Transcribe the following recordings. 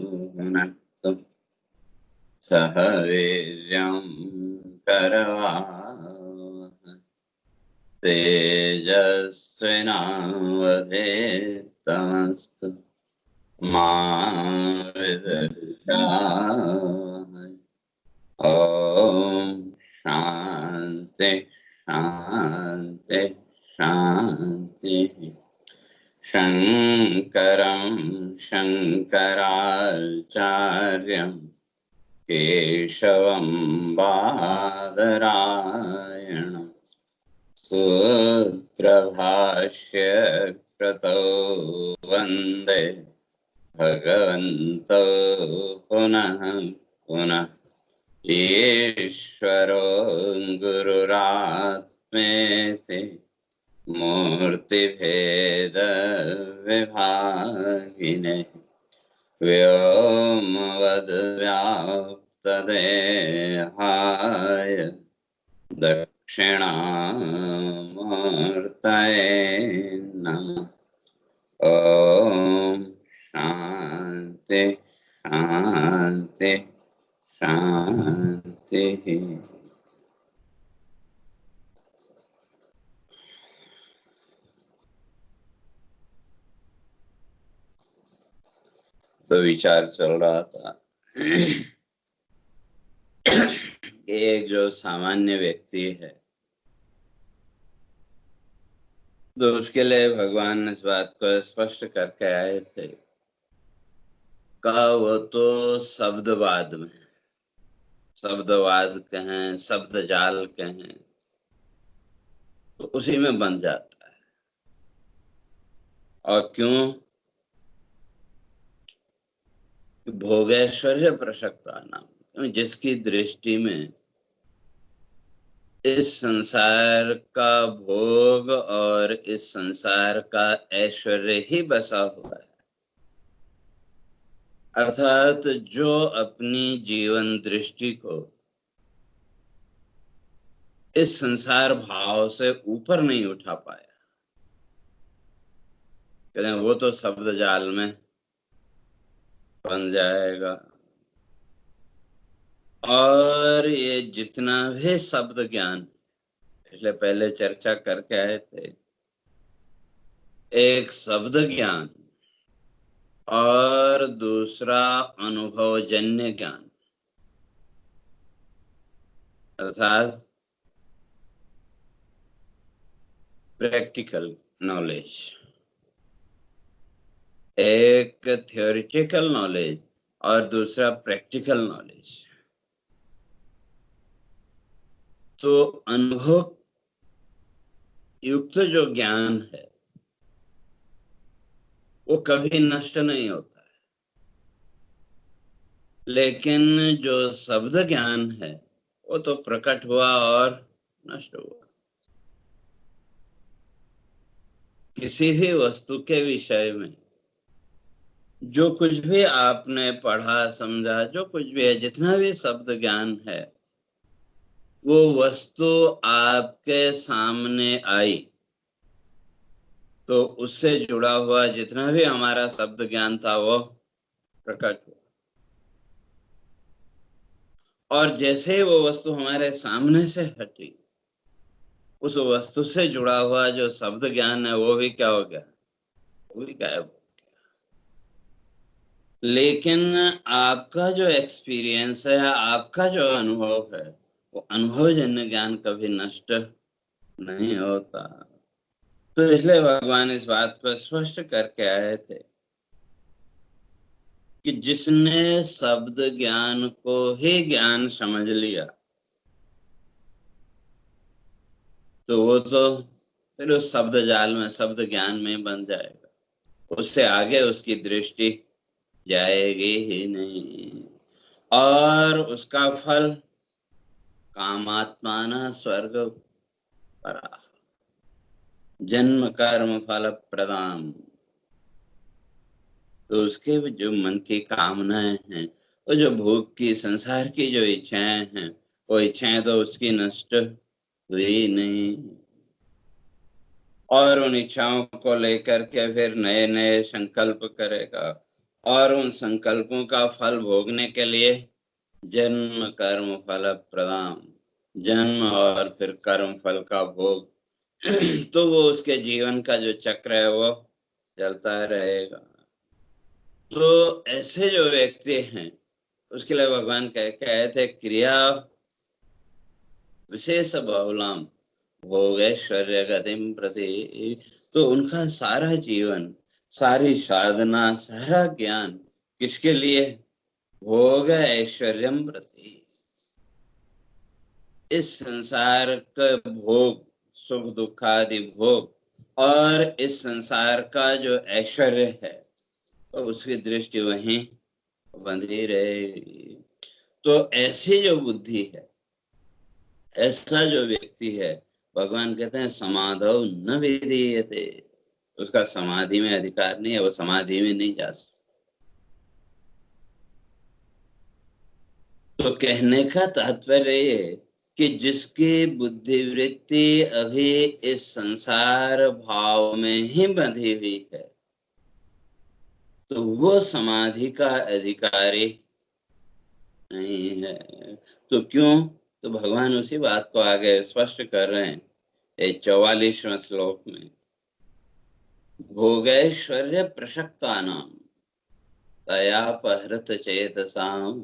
भुनक्तु सह वीर्यं करवावहै तेजस्विनावधीतमस्तु मा विद्विषावहै। ॐ शान्ति शान्ति शान्तिः। शङ्करं शङ्कराचार्यं केशवं बादरायणं सूत्रभाष्य कृतौ वन्दे भगवन्तौ पुनः पुनः। ईश्वरो गुरुरात्मेति मूर्तिभेद विभागिने व्योमवद्व्याप्तदेहाय दक्षिणामूर्तये नमः। ॐ शान्ति शान्ति शान्तिः। तो विचार चल रहा था एक जो सामान्य व्यक्ति है तो उसके लिए भगवान इस बात को स्पष्ट करके आए थे। कहा वो तो शब्दवाद में, शब्दवाद कहें शब्द जाल कहें तो उसी में बन जाता है। और क्यों? भोगैश्वर्य प्रसक्ता नाम, जिसकी दृष्टि में इस संसार का भोग और इस संसार का ऐश्वर्य ही बसा हुआ है। अर्थात जो अपनी जीवन दृष्टि को इस संसार भाव से ऊपर नहीं उठा पाया, कहते हैं वो तो शब्द जाल में बन जाएगा। और ये जितना भी शब्द ज्ञान, इसलिए पहले चर्चा करके आए थे, एक शब्द ज्ञान और दूसरा अनुभवजन्य ज्ञान, अर्थात प्रैक्टिकल नॉलेज। एक थियोरिटिकल नॉलेज और दूसरा प्रैक्टिकल नॉलेज। तो अनुभव युक्त जो ज्ञान है वो कभी नष्ट नहीं होता है, लेकिन जो शब्द ज्ञान है वो तो प्रकट हुआ और नष्ट हुआ। किसी भी वस्तु के विषय में जो कुछ भी आपने पढ़ा समझा, जो कुछ भी है, जितना भी शब्द ज्ञान है, वो वस्तु आपके सामने आई तो उससे जुड़ा हुआ जितना भी हमारा शब्द ज्ञान था वो प्रकट हुआ। और जैसे वो वस्तु हमारे सामने से हटी, उस वस्तु से जुड़ा हुआ जो शब्द ज्ञान है वो भी क्या हो गया? वो भी गायब हो गया। लेकिन आपका जो एक्सपीरियंस है, आपका जो अनुभव है, वो अनुभवजन्य ज्ञान कभी नष्ट नहीं होता। तो इसलिए भगवान इस बात पर स्पष्ट करके आए थे कि जिसने शब्द ज्ञान को ही ज्ञान समझ लिया तो वो तो फिर उस शब्द जाल में, शब्द ज्ञान में बन जाएगा। उससे आगे उसकी दृष्टि जाएगी ही नहीं। और उसका फल कामात्माना स्वर्ग परा, जन्म कर्म फल प्रदान। तो उसके जो मन की कामनाएं हैं, वो जो भोग की, संसार की जो इच्छाएं हैं, वो इच्छाएं तो उसकी नष्ट हुई नहीं। और उन इच्छाओं को लेकर के फिर नए नए संकल्प करेगा, और उन संकल्पों का फल भोगने के लिए जन्म कर्म फल प्रदान, जन्म और फिर कर्म फल का भोग तो वो उसके जीवन का जो चक्र है वो चलता रहेगा। तो ऐसे जो व्यक्ति हैं उसके लिए भगवान कहे थे क्रिया विशेष बहुलाम भोगैश्वर्य गतिम प्रति। तो उनका सारा जीवन, सारी साधना, सारा ज्ञान किसके लिए? भोग ऐश्वर्यम प्रति, इस संसार का भोग, सुख दुख आदि भोग और इस संसार का जो ऐश्वर्य है तो उसकी दृष्टि वहीं बंधी रहेगी। तो ऐसी जो बुद्धि है, ऐसा जो व्यक्ति है, भगवान कहते हैं समाधौ न विधीयते, उसका समाधि में अधिकार नहीं है, वो समाधि में नहीं जा सकता। तो कहने का तात्पर्य ये कि जिसकी बुद्धि वृत्ति अभी इस संसार भाव में ही बंधी हुई है तो वो समाधि का अधिकारी नहीं है। तो क्यों? तो भगवान उसी बात को आगे स्पष्ट कर रहे हैं 44वें श्लोक में, भोगैश्वर्य प्रसक्तानां तयापहृत चेतसाम्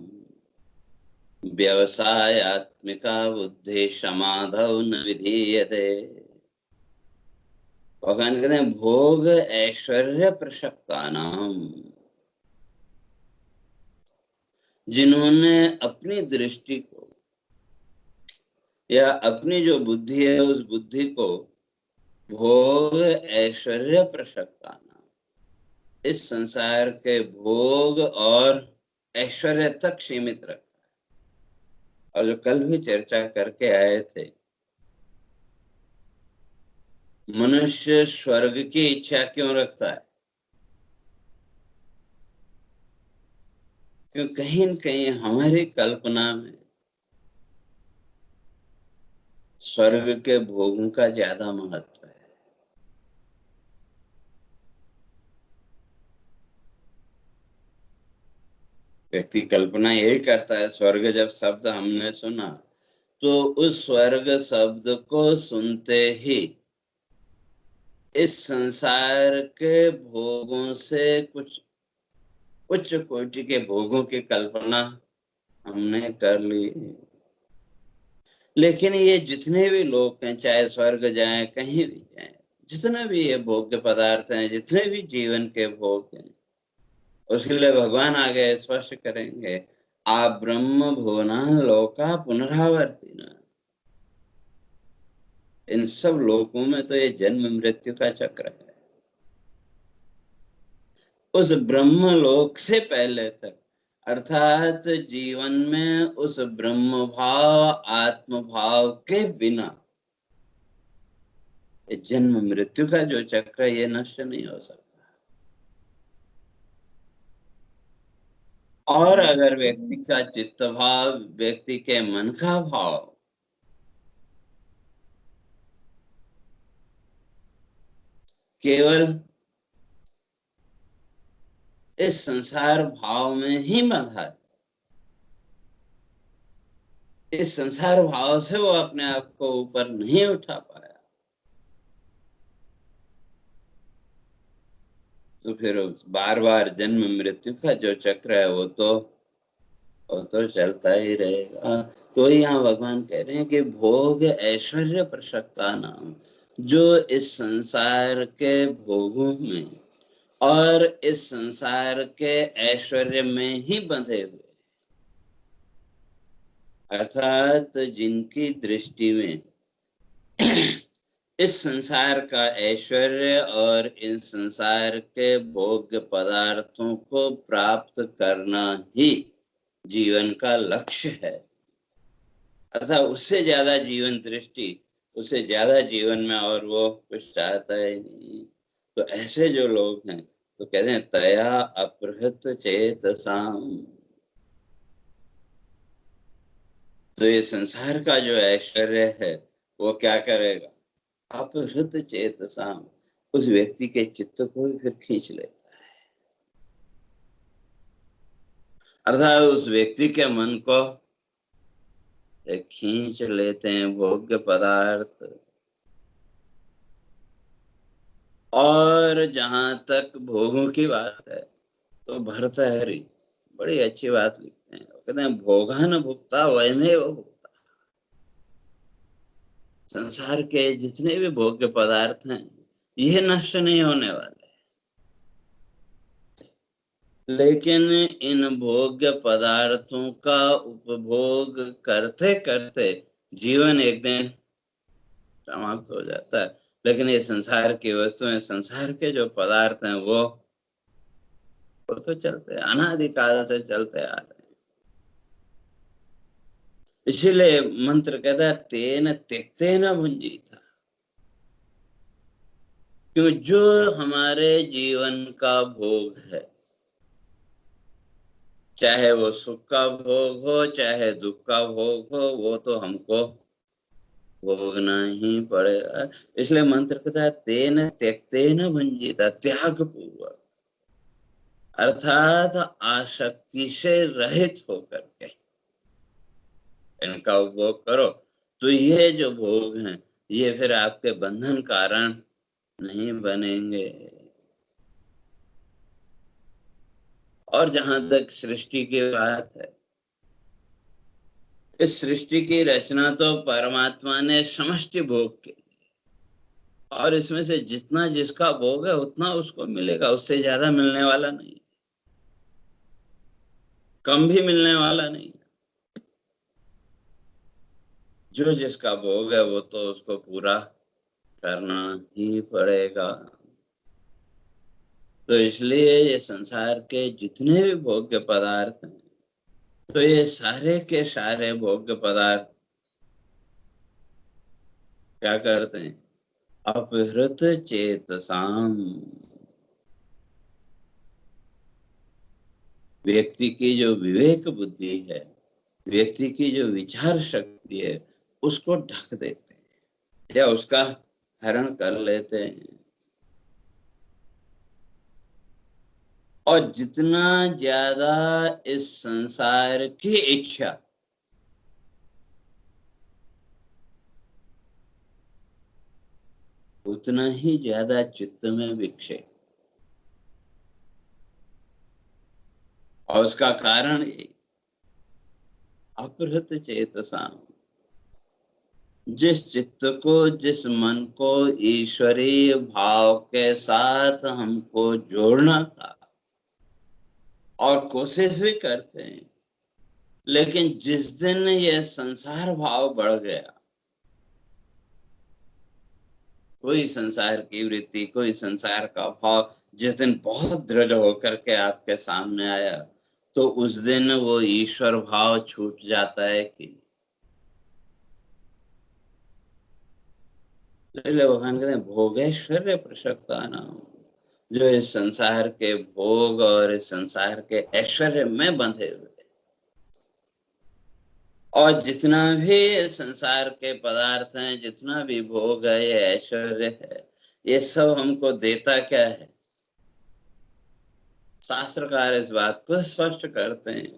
व्यवसायात्मिका बुद्धि समाधौ न विधीयते। भगवान कहते हैं भोग ऐश्वर्य प्रसक्तानाम, जिन्होंने अपनी दृष्टि को या अपनी जो बुद्धि है उस बुद्धि को भोग ऐश्वर्य प्रसक्तानाम, इस संसार के भोग और ऐश्वर्य तक सीमित रखा। और जो कल भी चर्चा करके आए थे, मनुष्य स्वर्ग की इच्छा क्यों रखता है? क्यों कहीं न कहीं हमारी कल्पना में स्वर्ग के भोगों का ज्यादा महत्व है। व्यक्ति कल्पना यही करता है, स्वर्ग जब शब्द हमने सुना तो उस स्वर्ग शब्द को सुनते ही इस संसार के भोगों से कुछ उच्च कोटि के भोगों की कल्पना हमने कर ली। लेकिन ये जितने भी लोग हैं, चाहे स्वर्ग जाएं कहीं भी जाएं, जितने भी ये भोग्य पदार्थ हैं, जितने भी जीवन के भोग हैं, उसके लिए भगवान आगे स्पष्ट करेंगे, आप ब्रह्म भुवना लोका पुनरावर्तिना। इन सब लोकों में तो ये जन्म मृत्यु का चक्र है। उस ब्रह्म लोक से पहले तक, अर्थात जीवन में उस ब्रह्म भाव, आत्म भाव के बिना ये जन्म मृत्यु का जो चक्र ये नष्ट नहीं हो सकता। और अगर व्यक्ति का चित्त भाव, व्यक्ति के मन का भाव केवल इस संसार भाव में ही बंधा है, इस संसार भाव से वो अपने आप को ऊपर नहीं उठा पाया, तो फिर बार बार जन्म मृत्यु का जो चक्र है वो तो चलता ही रहेगा। तो यहाँ भगवान कह रहे हैं कि भोग ऐश्वर्य प्रसक्ता नाम, जो इस संसार के भोगों में और इस संसार के ऐश्वर्य में ही बंधे हुए, अर्थात जिनकी दृष्टि में इस संसार का ऐश्वर्य और इन संसार के भोग्य पदार्थों को प्राप्त करना ही जीवन का लक्ष्य है, अर्थात उससे ज्यादा जीवन दृष्टि, उससे ज्यादा जीवन में और वो कुछ चाहता ही नहीं। तो ऐसे जो लोग हैं तो कहते हैं तया अपहृत चेतसाम, तो ये संसार का जो ऐश्वर्य है वो क्या करेगा? अपहृत चेतसाम, उस व्यक्ति के चित्त को ही फिर खींच लेता है। अर्थात उस व्यक्ति के मन को खींच लेते हैं भोग्य पदार्थ। और जहां तक भोगों की बात है तो भर्तृहरि बड़ी अच्छी बात लिखते हैं, वो कहते हैं भोगा न भुगता वयमेव भुगता। संसार के जितने भी भोग्य पदार्थ हैं ये नष्ट नहीं होने वाले, लेकिन इन भोग्य पदार्थों का उपभोग करते करते जीवन एक दिन समाप्त हो जाता है। लेकिन ये संसार की वस्तुएं, संसार के जो पदार्थ हैं वो तो चलते हैं, अनादिकाल से चलते आ रहे हैं। इसीलिए मंत्र कहता है तेन त्यक्तेन भुंजीता, क्यों जो हमारे जीवन का भोग है, चाहे वो सुख का भोग हो चाहे दुख का भोग हो, वो तो हमको भोगना ही पड़ेगा। इसलिए मंत्र कहता है तेन त्यक्तेन भुंजीता, त्याग पूर्वक, अर्थात आसक्ति से रहित होकर के इनका उपभोग करो, तो ये जो भोग हैं ये फिर आपके बंधन कारण नहीं बनेंगे। और जहां तक सृष्टि की बात है, इस सृष्टि की रचना तो परमात्मा ने समष्टि भोग की, और इसमें से जितना जिसका भोग है उतना उसको मिलेगा, उससे ज्यादा मिलने वाला नहीं, कम भी मिलने वाला नहीं। जो जिसका भोग है वो तो उसको पूरा करना ही पड़ेगा। तो इसलिए ये संसार के जितने भी भोग्य पदार्थ हैं, तो ये सारे के सारे भोग्य पदार्थ क्या करते हैं, अपहृत चेतसाम, व्यक्ति की जो विवेक बुद्धि है, व्यक्ति की जो विचार शक्ति है, उसको ढक देते हैं या उसका हरण कर लेते हैं। और जितना ज्यादा इस संसार की इच्छा उतना ही ज्यादा चित्त में विक्षेप, और उसका कारण ये अपहृत चेतसा, जिस चित्त को, जिस मन को ईश्वरीय भाव के साथ हमको जोड़ना था और कोशिश भी करते हैं, लेकिन जिस दिन यह संसार भाव बढ़ गया, कोई संसार की वृत्ति, कोई संसार का भाव जिस दिन बहुत दृढ़ होकर के आपके सामने आया, तो उस दिन वो ईश्वर भाव छूट जाता है कि इसलिए भगवान कहते हैं भोगेश्वर्य प्रसक्ता नाम, जो इस संसार के भोग और इस संसार के ऐश्वर्य में बंधे हुए, और जितना भी संसार के पदार्थ हैं, जितना भी भोग है, ये ऐश्वर्य है, ये सब हमको देता क्या है? शास्त्रकार इस बात को स्पष्ट करते हैं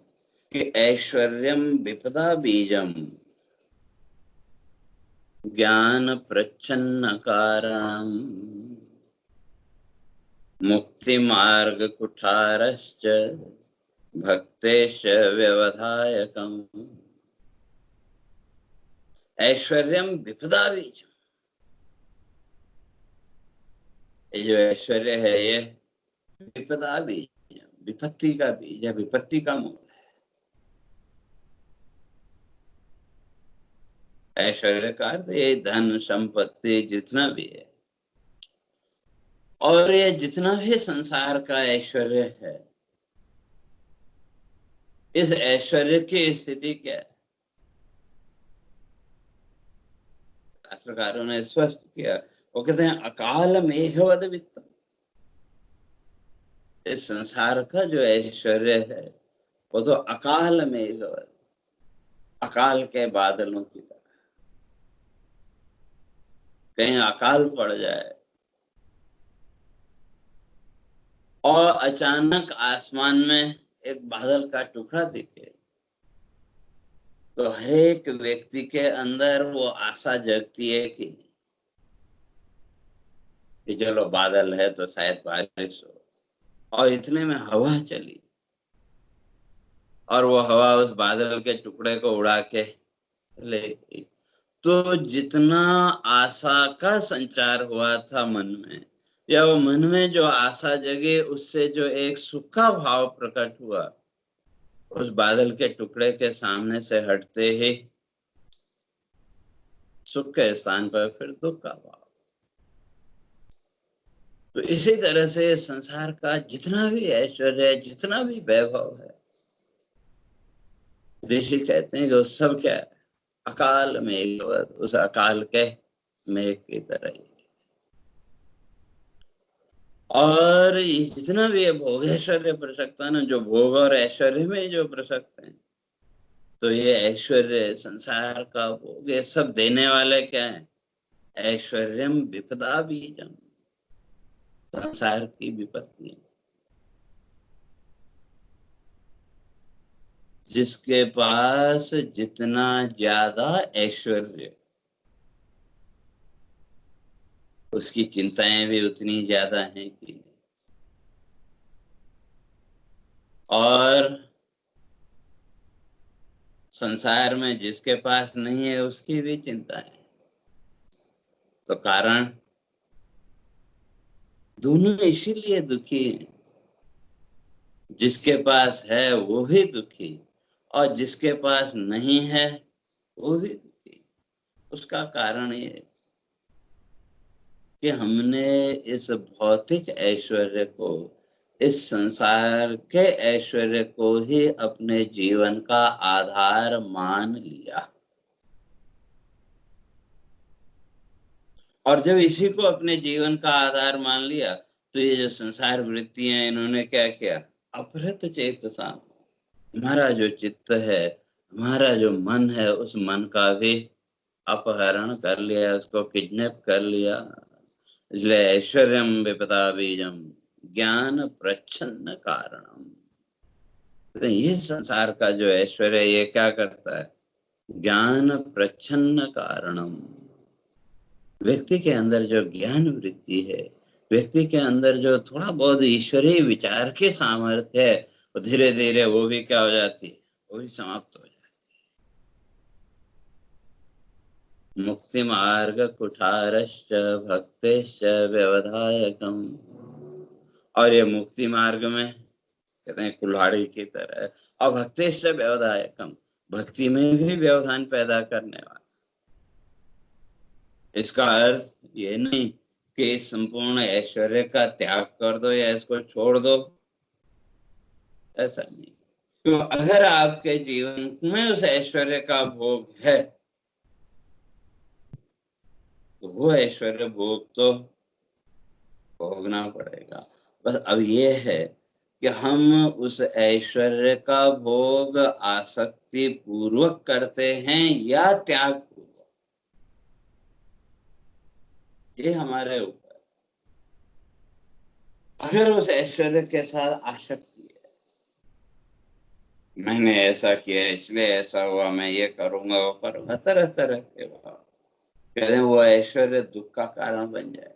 कि ऐश्वर्यम विपदा बीजम ज्ञान प्रच्छन्न कारण मुक्ति मार्ग कुठारश्च भक्तेश व्यवधायकम। ऐश्वर्यम विपदा बीज, ये जो ऐश्वर्य है ये विपदा बीज, विपत्ति का बीज है, विपत्ति का मूल है। ऐश्वर्य का अर्थ ये धन संपत्ति जितना भी है, और ये जितना भी संसार का ऐश्वर्य है, इस ऐश्वर्य की स्थिति क्या है? शास्त्रकारों ने स्पष्ट किया, वो कहते हैं अकाल मेघवद वित्त। इस संसार का जो ऐश्वर्य है वो तो अकाल मेघवद, अकाल के बादलों की तरह, कहीं अकाल पड़ जाए और अचानक आसमान में एक बादल का टुकड़ा दिखे तो हर एक व्यक्ति के अंदर वो आशा जगती है कि चलो बादल है तो शायद बारिश हो। और इतने में हवा चली और वो हवा उस बादल के टुकड़े को उड़ा के ले गई। तो जितना आशा का संचार हुआ था मन में, या वो मन में जो आशा जगे उससे जो एक सुख का भाव प्रकट हुआ, उस बादल के टुकड़े के सामने से हटते ही सुख के स्थान पर फिर दुख का भाव। तो इसी तरह से संसार का जितना भी ऐश्वर्य है, जितना भी वैभव है, ऋषि कहते हैं कि वो सब क्या है, अकाल मेघवत, उस अकाल के मेघ की तरह ही। और ये जितना भी है भोग ऐश्वर्य प्रसक्त है ना, जो भोग और ऐश्वर्य में जो प्रसक्त है, तो ये ऐश्वर्य संसार का भोग ये सब देने वाले क्या है, ऐश्वर्यम विपदा बीजम, संसार की विपत्ति। जिसके पास जितना ज्यादा ऐश्वर्य, उसकी चिंताएं भी उतनी ज्यादा हैं कि, और संसार में जिसके पास नहीं है उसकी भी चिंता है। तो कारण दोनों इसीलिए दुखी हैं, जिसके पास है वो भी दुखी और जिसके पास नहीं है वो भी दुखी। उसका कारण ये कि हमने इस भौतिक ऐश्वर्य को, इस संसार के ऐश्वर्य को ही अपने जीवन का आधार मान लिया। और जब इसी को अपने जीवन का आधार मान लिया तो ये जो संसार वृत्तियां, इन्होंने क्या किया, अपहृत चेतसा, हमारा जो चित्त है, हमारा जो मन है, उस मन का भी अपहरण कर लिया, उसको किडनैप कर लिया। इसलिए ऐश्वर्यम विपदा बीजम ज्ञान प्रच्छन्न कारणम। तो ये संसार का जो ऐश्वर्य ये क्या करता है, ज्ञान प्रच्छन्न कारणम। व्यक्ति के अंदर जो ज्ञान वृत्ति है, व्यक्ति के अंदर जो थोड़ा बहुत ईश्वरीय विचार के सामर्थ्य है, वो धीरे धीरे वो भी क्या हो जाती है, वो भी समाप्त हो जाती है। मुक्ति मार्ग कुठारश्च भक्तेश्च व्यवधायकम। और ये मुक्ति मार्ग में कहते हैं कुल्हाड़ी की तरह, और भक्तेश्च व्यवधायकम, भक्ति में भी व्यवधान पैदा करने वाला। इसका अर्थ ये नहीं कि संपूर्ण ऐश्वर्य का त्याग कर दो या इसको छोड़ दो, ऐसा नहीं। तो अगर आपके जीवन में उस ऐश्वर्य का भोग है तो वो ऐश्वर्य भोग तो भोगना पड़ेगा। बस अब ये है कि हम उस ऐश्वर्य का भोग आसक्ति पूर्वक करते हैं या त्याग पूर्वक, ये हमारे ऊपर। अगर उस ऐश्वर्य के साथ आसक्ति है, मैंने ऐसा किया इसलिए ऐसा हुआ, मैं ये करूंगा वो करूंगा, तरह तरह के भाव, कहते हैं वो ऐश्वर्य दुख का कारण बन जाए।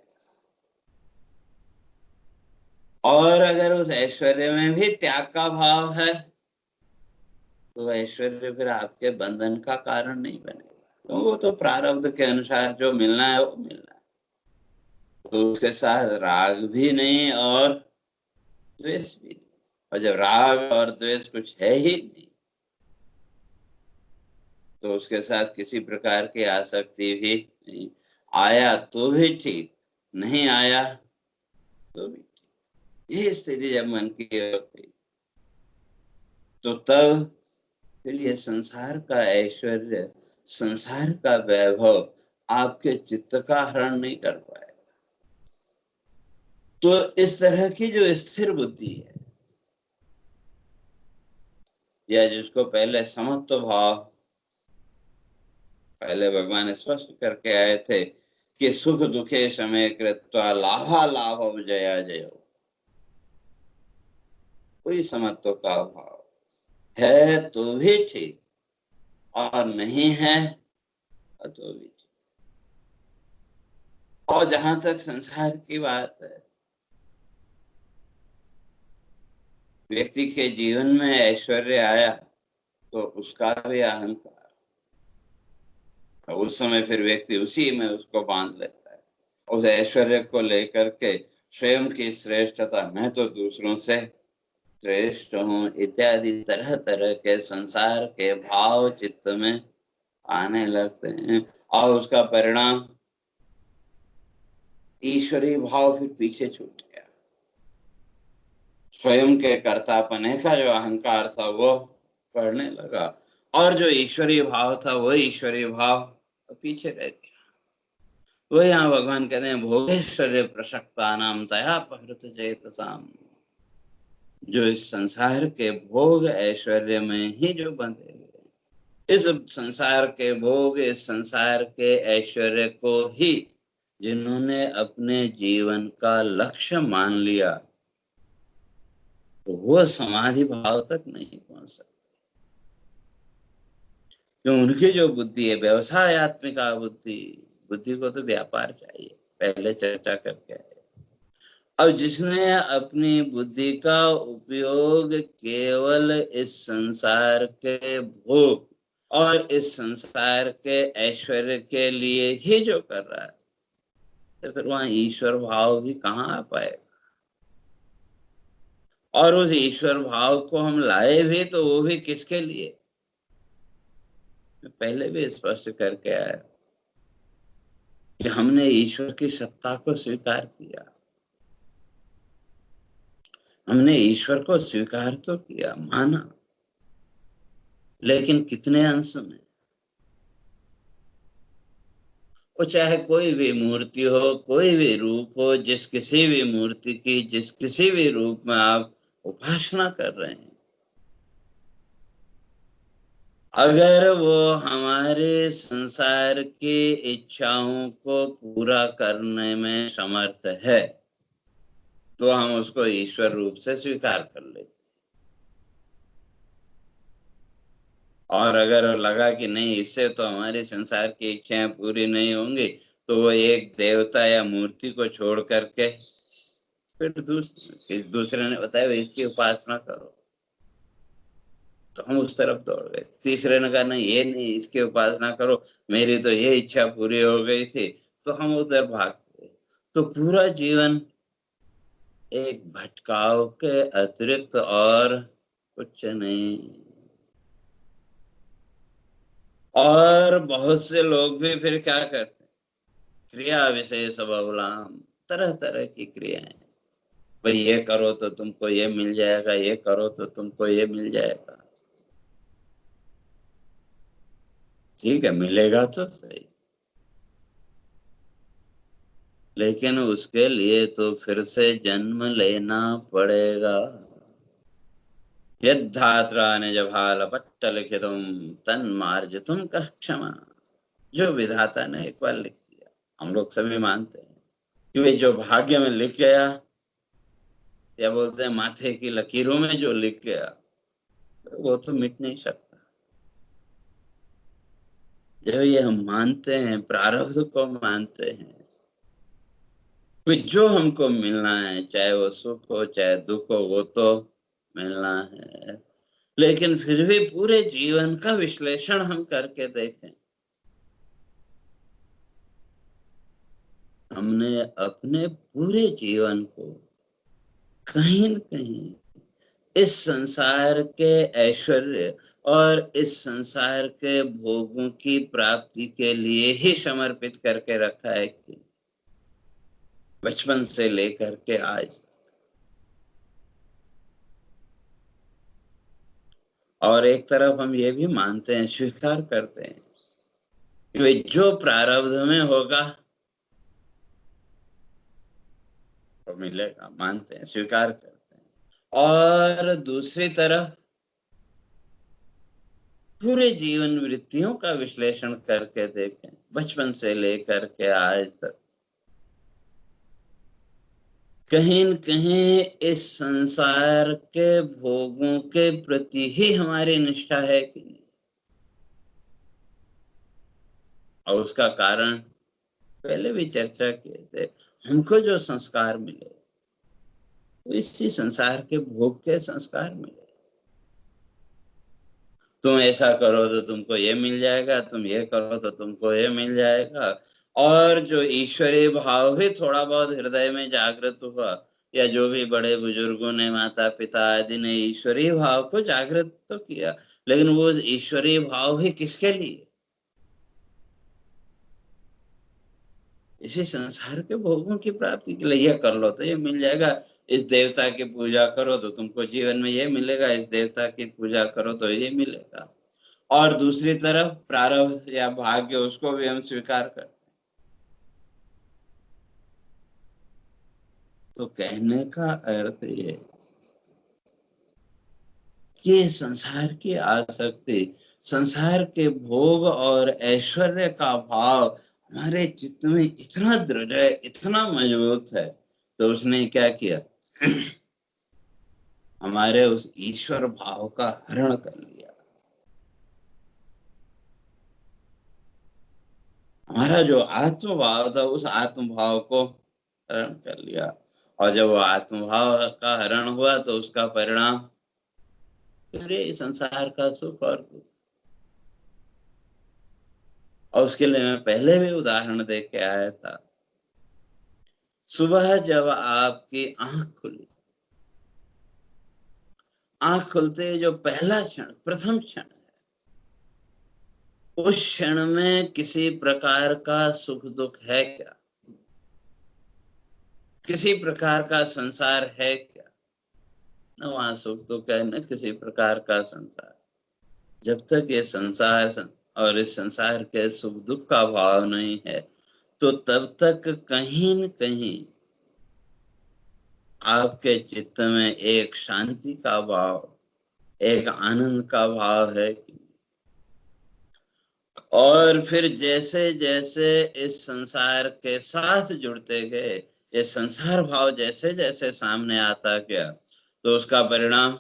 और अगर उस ऐश्वर्य में भी त्याग का भाव है तो ऐश्वर्य फिर आपके बंधन का कारण नहीं बनेगा, तो वो तो प्रारब्ध के अनुसार जो मिलना है वो मिलना है। तो उसके साथ राग भी नहीं और द्वेष भी नहीं। और जब राग और द्वेष कुछ है ही नहीं तो उसके साथ किसी प्रकार की आसक्ति भी नहीं। आया तो भी ठीक, नहीं आया तो भी ठीक। ये स्थिति जब मन की होती तो तब फिर ये संसार का ऐश्वर्य, संसार का वैभव आपके चित्त का हरण नहीं कर पाए। तो इस तरह की जो स्थिर बुद्धि है, या जिसको पहले समत्व भाव, पहले भगवान स्पष्ट करके आए थे कि सुख दुखे समय कृत्वा लाभा लाभ जया जयो, कोई समत्व का अभाव है तो भी ठीक, और नहीं है तो भी ठीक। और जहां तक संसार की बात है, व्यक्ति के जीवन में ऐश्वर्य आया तो उसका भी अहंकार, उस समय फिर व्यक्ति उसी में उसको बांध लेता है, उस ऐश्वर्य को लेकर के स्वयं की श्रेष्ठता, मैं तो दूसरों से श्रेष्ठ हूँ इत्यादि तरह तरह के संसार के भाव चित्त में आने लगते हैं, और उसका परिणाम ईश्वरीय भाव फिर पीछे छूट गया। स्वयं के कर्तापने का जो अहंकार था वो बढ़ने लगा, और जो ईश्वरीय भाव था वो ईश्वरीय भाव पीछे रह गया। वो यहाँ भगवान कहते हैं भोगेश्वर्य प्रसक्ता नाम तया पहृत चेतसाम, जो इस संसार के भोग ऐश्वर्य में ही जो बंधे हुए, इस संसार के भोग, इस संसार के ऐश्वर्य को ही जिन्होंने अपने जीवन का लक्ष्य मान लिया, तो वो समाधि भाव तक नहीं पहुंच सकते। क्यों? उनकी जो बुद्धि है व्यवसायत्मिका बुद्धि, बुद्धि को तो व्यापार चाहिए, पहले चर्चा करके आए। अब जिसने अपनी बुद्धि का उपयोग केवल इस संसार के भोग और इस संसार के ऐश्वर्य के लिए ही जो कर रहा है, तो फिर वहां ईश्वर भाव भी कहाँ आ पाएगा? और उस ईश्वर भाव को हम लाए भी तो वो भी किसके लिए? पहले भी स्पष्ट करके आया कि हमने ईश्वर की सत्ता को स्वीकार किया, हमने ईश्वर को स्वीकार तो किया, माना, लेकिन कितने अंश में? वो चाहे कोई भी मूर्ति हो, कोई भी रूप हो, जिस किसी भी मूर्ति की, जिस किसी भी रूप में आप उपासना कर रहे हैं, अगर वो हमारे संसार की इच्छाओं को पूरा करने में समर्थ है तो हम उसको ईश्वर रूप से स्वीकार कर लेते। और अगर लगा कि नहीं, इससे तो हमारे संसार की इच्छाएं पूरी नहीं होंगी, तो वो एक देवता या मूर्ति को छोड़ करके फिर दूसरे ने बताया इसकी उपासना करो, तो हम उस तरफ दौड़ गए। तीसरे ने कहा नहीं, ये नहीं, इसकी उपासना करो, मेरी तो ये इच्छा पूरी हो गई थी, तो हम उधर भाग गए। तो पूरा जीवन एक भटकाव के अतिरिक्त और कुछ नहीं। और बहुत से लोग भी फिर क्या करते हैं, क्रिया विशेष बहुलाम, तरह तरह की क्रियाएं, भाई ये करो तो तुमको ये मिल जाएगा, ये करो तो तुमको ये मिल जाएगा। ठीक है, मिलेगा तो सही, लेकिन उसके लिए तो फिर से जन्म लेना पड़ेगा। यद्धात्रा निज भाल पट्टलिखितुम तन्मार्जितुम कः क्षमा, जो विधाता ने एक बार लिख दिया, हम लोग सभी मानते हैं कि वे जो भाग्य में लिख गया, या बोलते हैं माथे की लकीरों में जो लिख गया, वो तो मिट नहीं सकता। जो ये हम मानते हैं, प्रारब्ध को मानते हैं, जो हमको मिलना है, चाहे वो सुख हो चाहे दुख हो, वो तो मिलना है। लेकिन फिर भी पूरे जीवन का विश्लेषण हम करके देखें, हमने अपने पूरे जीवन को कहीं न कहीं इस संसार के ऐश्वर्य और इस संसार के भोगों की प्राप्ति के लिए ही समर्पित करके रखा है कि बचपन से लेकर के आज। और एक तरफ हम ये भी मानते हैं, स्वीकार करते हैं कि भाई जो प्रारब्ध में होगा तो मिलेगा, मानते हैं, स्वीकार करते हैं। और दूसरी तरफ पूरे जीवन वृत्तियों का विश्लेषण करके देखें, बचपन से लेकर के आज तक कहीं न कहीं इस संसार के भोगों के प्रति ही हमारी निष्ठा है कि नहीं? और उसका कारण पहले भी चर्चा किए थे, हमको जो संस्कार मिले, वो इसी संसार के भोग के संस्कार मिले। तुम ऐसा करो तो तुमको ये मिल जाएगा, तुम ये करो तो तुमको ये मिल जाएगा। और जो ईश्वरीय भाव भी थोड़ा बहुत हृदय में जागृत हुआ, या जो भी बड़े बुजुर्गों ने, माता पिता आदि ने ईश्वरीय भाव को जागृत तो किया, लेकिन वो ईश्वरीय भाव भी किसके लिए? इसी संसार के भोगों की प्राप्ति के लिए। ये कर लो तो ये मिल जाएगा, इस देवता की पूजा करो तो तुमको जीवन में ये मिलेगा, इस देवता की पूजा करो तो ये मिलेगा। और दूसरी तरफ प्रारब्ध या भाग्य, उसको भी हम स्वीकार करते। तो कहने का अर्थ ये कि संसार की आसक्ति, संसार के भोग और ऐश्वर्य का भाव हमारे चित्त में इतना दृढ़ है, इतना मजबूत है, तो उसने क्या किया? हमारे उस ईश्वर भाव का हरण कर लिया। हमारा जो आत्म भाव था, उस आत्म भाव को हरण कर लिया। और जब वो आत्म भाव का हरण हुआ तो उसका परिणाम पूरे संसार का सुख और दुख। और उसके लिए मैं पहले भी उदाहरण दे के आया था। सुबह जब आपकी आंख खुली, आंख खुलते ही जो पहला क्षण, प्रथम क्षण, उस क्षण में किसी प्रकार का सुख दुख है क्या? किसी प्रकार का संसार है क्या? न वहां सुख दुख है, न किसी प्रकार का संसार। जब तक ये संसार और इस संसार के सुख दुख का भाव नहीं है, तो तब तक कहीं न कहीं आपके चित्त में एक शांति का भाव, एक आनंद का भाव है। और फिर जैसे जैसे इस संसार के साथ जुड़ते गए, ये संसार भाव जैसे जैसे सामने आता गया, तो उसका परिणाम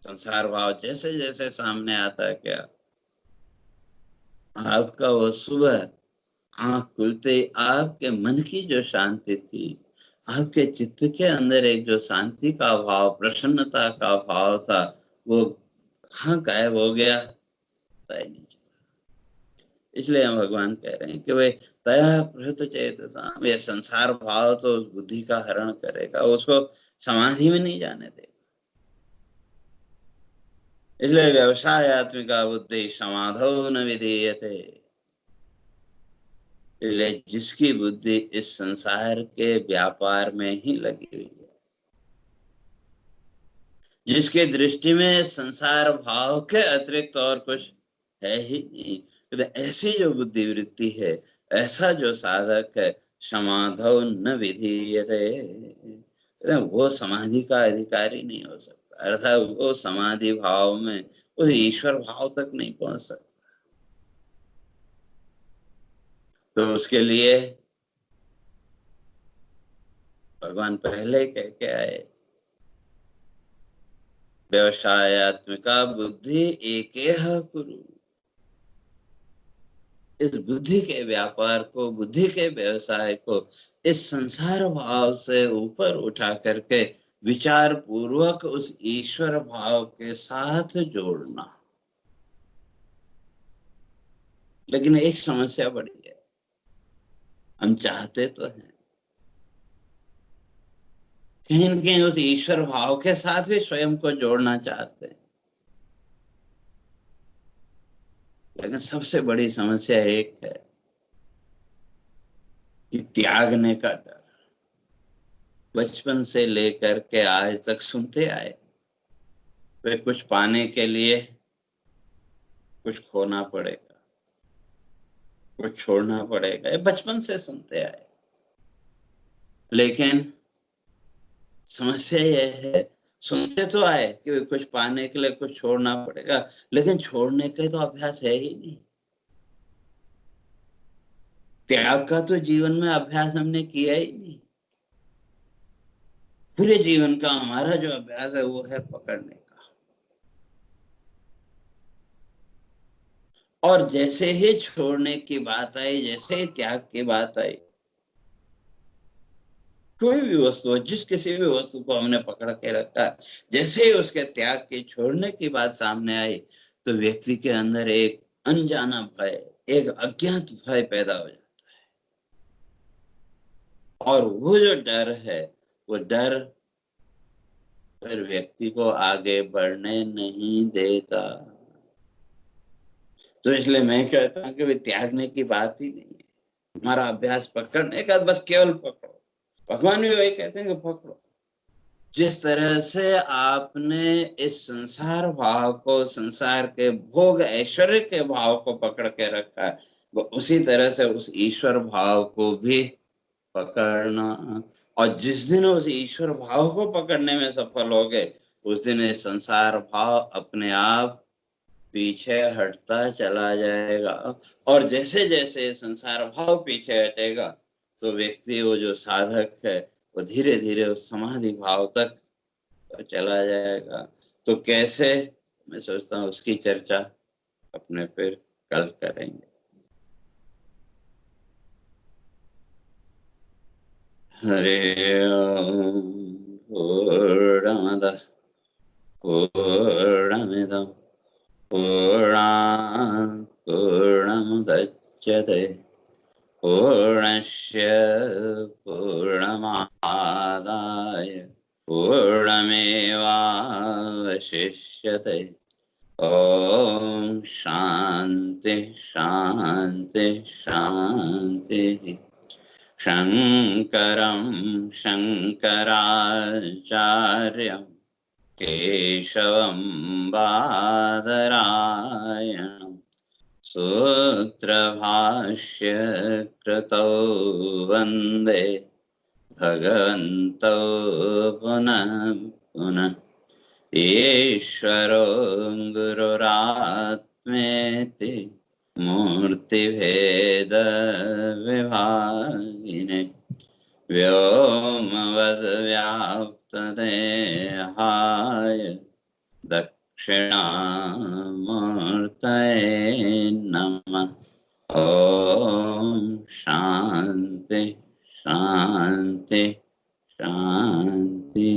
संसार भाव जैसे जैसे सामने आता गया, आपका वो सुबह आंख खुलते ही आपके मन की जो शांति थी, आपके चित्त के अंदर एक जो शांति का भाव, प्रसन्नता का भाव था, वो कहाँ गायब हो गया? पता ही नहीं। इसलिए हम भगवान कह रहे हैं कि वे तया प्रहत चेतसाम, ये संसार भाव तो उस बुद्धि का हरण करेगा, उसको समाधि में नहीं जाने देगा। इसलिए व्यवसायत्मिका बुद्धि समाधौ न विधीयते। इसलिए जिसकी बुद्धि इस संसार के व्यापार में ही लगी हुई है, जिसके दृष्टि में संसार भाव के अतिरिक्त और कुछ है ही नहीं, तो ऐसी जो बुद्धि वृत्ति है, ऐसा जो साधक है, समाधौ न विधीयते, वो समाधि का अधिकारी नहीं हो सकता, अर्थात वो समाधि भाव में वो ईश्वर भाव तक नहीं पहुंच सकता। तो उसके लिए भगवान पहले कह के आए, व्यवसायत्मिका बुद्धि एकेह कुरु। इस बुद्धि के व्यापार को, बुद्धि के व्यवसाय को इस संसार भाव से ऊपर उठा करके विचार पूर्वक उस ईश्वर भाव के साथ जोड़ना। लेकिन एक समस्या बड़ी है, हम चाहते तो हैं कहीं न कहीं उस ईश्वर भाव के साथ भी स्वयं को जोड़ना चाहते हैं, लेकिन सबसे बड़ी समस्या एक है कि त्यागने का डर। बचपन से लेकर के आज तक सुनते आए, वे कुछ पाने के लिए कुछ खोना पड़ेगा, कुछ छोड़ना पड़ेगा, ये बचपन से सुनते आए। लेकिन समस्या यह है, सुनते तो आए कि कुछ पाने के लिए कुछ छोड़ना पड़ेगा, लेकिन छोड़ने के तो अभ्यास है ही नहीं। त्याग का तो जीवन में अभ्यास हमने किया ही नहीं। पूरे जीवन का हमारा जो अभ्यास है वो है पकड़ने का। और जैसे ही छोड़ने की बात आई, जैसे ही त्याग की बात आई, कोई भी वस्तु हो, जिस किसी भी वस्तु को हमने पकड़ के रखा, जैसे ही उसके त्याग के छोड़ने की बात सामने आई, तो व्यक्ति के अंदर एक अनजाना भय, एक अज्ञात भय पैदा हो जाता है। और वो जो डर है, वो डर फिर व्यक्ति को आगे बढ़ने नहीं देता। तो इसलिए मैं कहता हूँ कि भाई त्यागने की बात ही नहीं है, हमारा अभ्यास पकड़ने का, बस केवल पकड़ो। भगवान भी वही कहते हैं कि पकड़ो। जिस तरह से आपने इस संसार भाव को, संसार के भोग ऐश्वर्य के भाव को पकड़ के रखा है, वो उसी तरह से उस ईश्वर भाव को भी पकड़ना। और जिस दिन उस ईश्वर भाव को पकड़ने में सफल हो गए, उस दिन ये संसार भाव अपने आप पीछे हटता चला जाएगा। और जैसे जैसे संसार भाव पीछे हटेगा, तो व्यक्ति, वो जो साधक है, वो धीरे धीरे उस समाधि भाव तक चला जाएगा। तो कैसे, मैं सोचता हूँ उसकी चर्चा अपने फिर कल करेंगे। हरे ओम। पूर्णमदः पूर्णमिदं पूर्णात् पूर्णमुदच्यते पूर्णस्य पूर्णमादाय पूर्णमेवावशिष्यते। ओम शांति शांति शांति। शंकरं शंकराचार्यं केशवं बादरायणं सूत्रभाष्य कृतौ वन्दे भगवन्तौ पुनः पुनः। ईश्वरो गुरुरात्मेति मूर्तिभेदविभागिने व्योमवद्व्याप्तदेहाय दक्षिणामूर्तये नमः। ओम शांति शांति शांति।